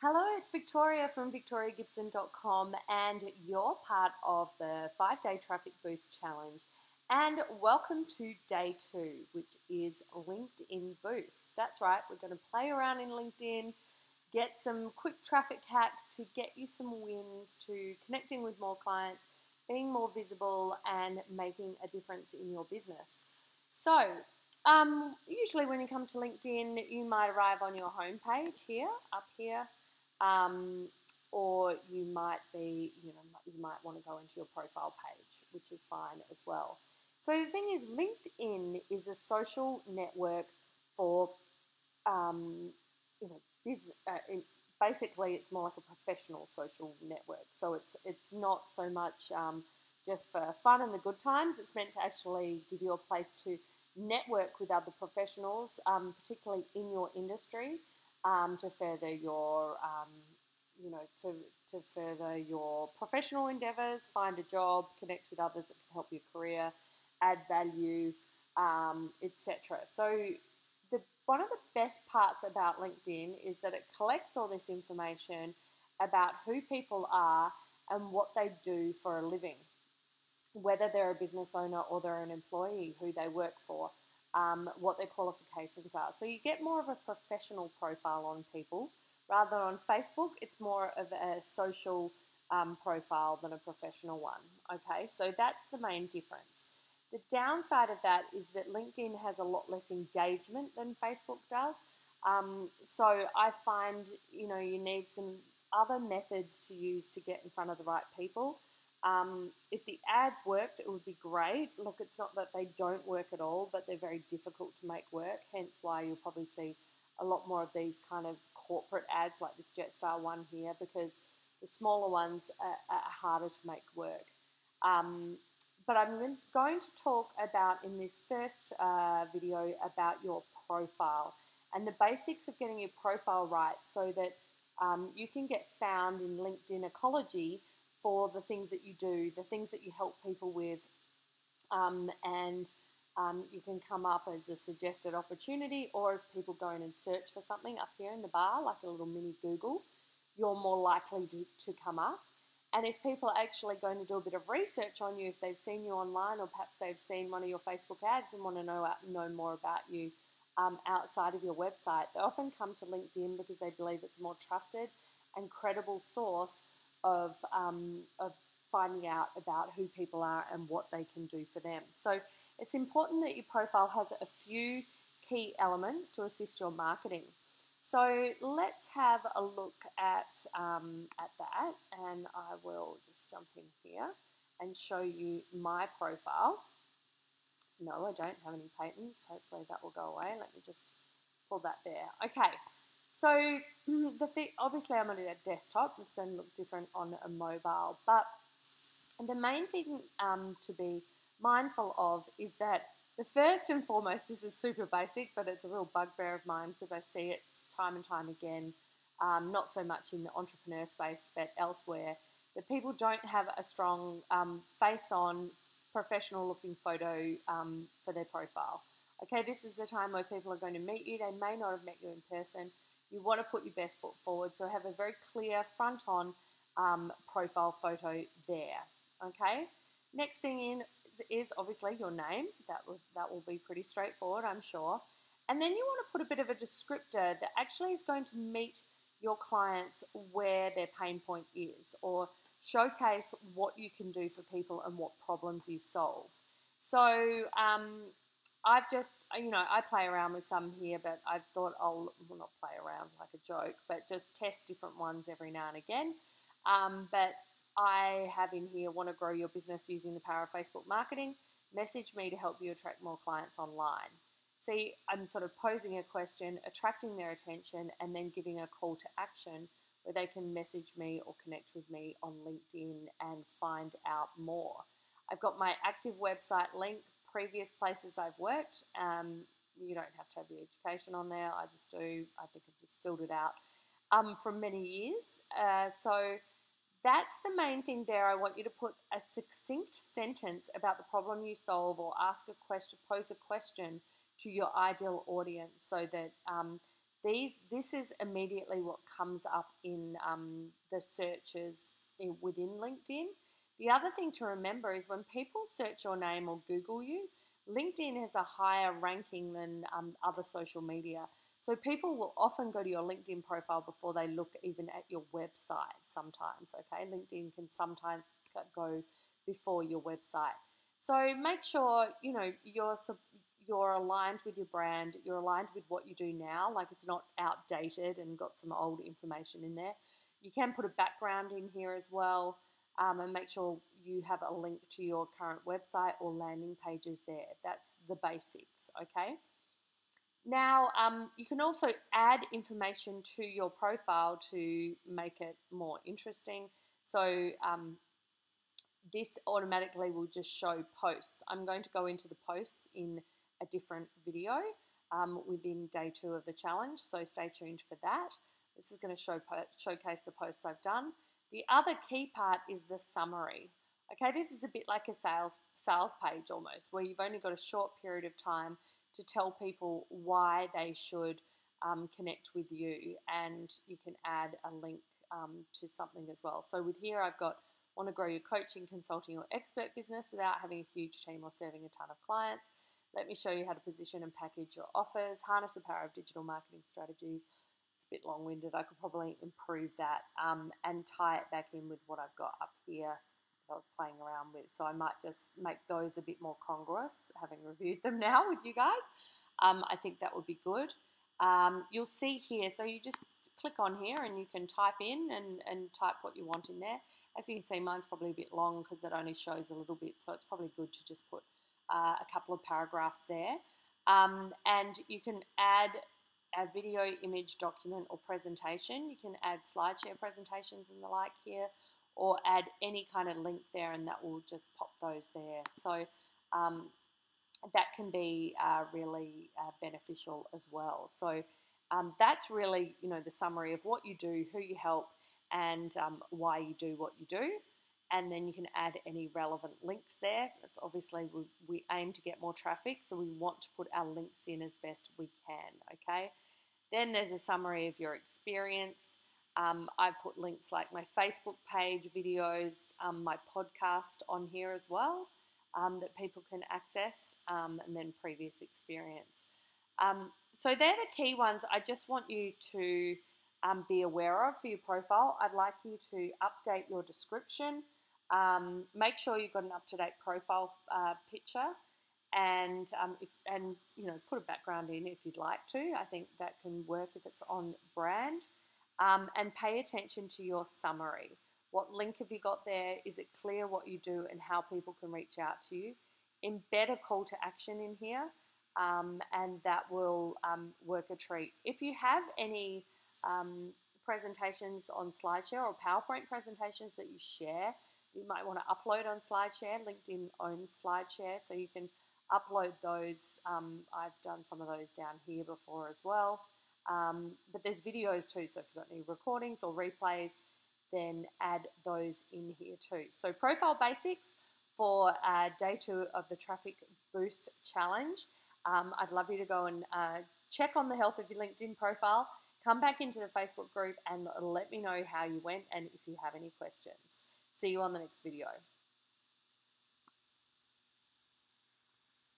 Hello, it's Victoria from victoriagibson.com, and you're part of the 5-day Traffic Boost Challenge. And welcome to day 2, which is LinkedIn Boost. That's right, we're going to play around in LinkedIn, get some quick traffic hacks to get you some wins, to connecting with more clients, being more visible, and making a difference in your business. So, usually when you come to LinkedIn, you might arrive on your homepage here, up here. Or you might want to go into your profile page, which is fine as well. So the thing is, LinkedIn is a social network for, business. Basically, it's more like a professional social network. So it's not so much just for fun and the good times. It's meant to actually give you a place to network with other professionals, particularly in your industry. To further your, to further your professional endeavours, find a job, connect with others that can help your career, add value, etc. So one of the best parts about LinkedIn is that it collects all this information about who people are and what they do for a living, whether they're a business owner or they're an employee, who they work for. What their qualifications are. So you get more of a professional profile on people. Rather than on Facebook, it's more of a social profile than a professional one. Okay, so that's the main difference. The downside of that is that LinkedIn has a lot less engagement than Facebook does. So I find, you need some other methods to use to get in front of the right people. If the ads worked, it would be great. Look, it's not that they don't work at all, but they're very difficult to make work, hence why you'll probably see a lot more of these kind of corporate ads like this Jetstar one here, because the smaller ones are harder to make work. But I'm going to talk about, in this first video, about your profile and the basics of getting your profile right so that you can get found in LinkedIn ecology for the things that you do, the things that you help people with, and you can come up as a suggested opportunity, or if people go in and search for something up here in the bar, like a little mini Google, you're more likely to come up. And if people are actually going to do a bit of research on you, if they've seen you online, or perhaps they've seen one of your Facebook ads and want to know more about you outside of your website, they often come to LinkedIn because they believe it's a more trusted and credible source of finding out about who people are and what they can do for them. So it's important that your profile has a few key elements to assist your marketing. So let's have a look at that, and I will just jump in here and show you my profile. No, I don't have any patents. Hopefully that will go away. Let me just pull that there. Okay. So obviously I'm on a desktop. It's going to look different on a mobile. But the main thing to be mindful of is that the first and foremost, this is super basic, but it's a real bugbear of mine because I see it time and time again, not so much in the entrepreneur space, but elsewhere, that people don't have a strong face-on, professional-looking photo for their profile. Okay, this is the time where people are going to meet you. They may not have met you in person. You want to put your best foot forward, so have a very clear front-on profile photo there. Okay. Next thing is obviously your name. That will be pretty straightforward, I'm sure. And then you want to put a bit of a descriptor that actually is going to meet your clients where their pain point is, or showcase what you can do for people and what problems you solve. So I've just, I play around with some here, but I thought I'll not play around like a joke, but just test different ones every now and again. But I have in here, want to grow your business using the power of Facebook marketing. Message me to help you attract more clients online. See, I'm sort of posing a question, attracting their attention, and then giving a call to action where they can message me or connect with me on LinkedIn and find out more. I've got my active website link, previous places I've worked. You don't have to have the education on there. I just do. I think I've just filled it out from many years. So that's the main thing there. I want you to put a succinct sentence about the problem you solve, or ask a question, pose a question to your ideal audience, so that this is immediately what comes up in the searches within LinkedIn. The other thing to remember is when people search your name or Google you, LinkedIn has a higher ranking than other social media. So people will often go to your LinkedIn profile before they look even at your website sometimes, okay? LinkedIn can sometimes go before your website. So make sure, you know, you're aligned with your brand, you're aligned with what you do now, like it's not outdated and got some old information in there. You can put a background in here as well, and make sure you have a link to your current website or landing pages there. That's the basics, okay? Now, you can also add information to your profile to make it more interesting. So this automatically will just show posts. I'm going to go into the posts in a different video within day 2 of the challenge, so stay tuned for that. This is going to showcase the posts I've done. The other key part is the summary. Okay, this is a bit like a sales page almost, where you've only got a short period of time to tell people why they should connect with you, and you can add a link to something as well. So with here I've got want to grow your coaching, consulting or expert business without having a huge team or serving a ton of clients. Let me show you how to position and package your offers, harness the power of digital marketing strategies. It's a bit long-winded. I could probably improve that and tie it back in with what I've got up here that I was playing around with. So I might just make those a bit more congruous, having reviewed them now with you guys. I think that would be good. You'll see here, so you just click on here and you can type in and type what you want in there. As you can see, mine's probably a bit long because it only shows a little bit, so it's probably good to just put a couple of paragraphs there. And you can add a video, image, document or presentation. You can add SlideShare presentations and the like here, or add any kind of link there and that will just pop those there. So that can be really beneficial as well. So that's really, you know, the summary of what you do, who you help, and why you do what you do. And then you can add any relevant links there. That's obviously we aim to get more traffic, so we want to put our links in as best we can, okay? Then there's a summary of your experience. I put links like my Facebook page, videos, my podcast on here as well that people can access, and then previous experience. So they're the key ones I just want you to be aware of for your profile. I'd like you to update your description. Make sure you've got an up-to-date profile picture, and you know, put a background in if you'd like to. I think that can work if it's on brand. And pay attention to your summary. What link have you got there? Is it clear what you do and how people can reach out to you? Embed a call to action in here, and that will work a treat. If you have any presentations on SlideShare or PowerPoint presentations that you share, you might want to upload on SlideShare. LinkedIn owns SlideShare, so you can upload those. I've done some of those down here before as well. But there's videos too, so if you've got any recordings or replays, then add those in here too. So profile basics for day 2 of the Traffic Boost Challenge. I'd love you to go and check on the health of your LinkedIn profile, come back into the Facebook group and let me know how you went and if you have any questions. See you on the next video.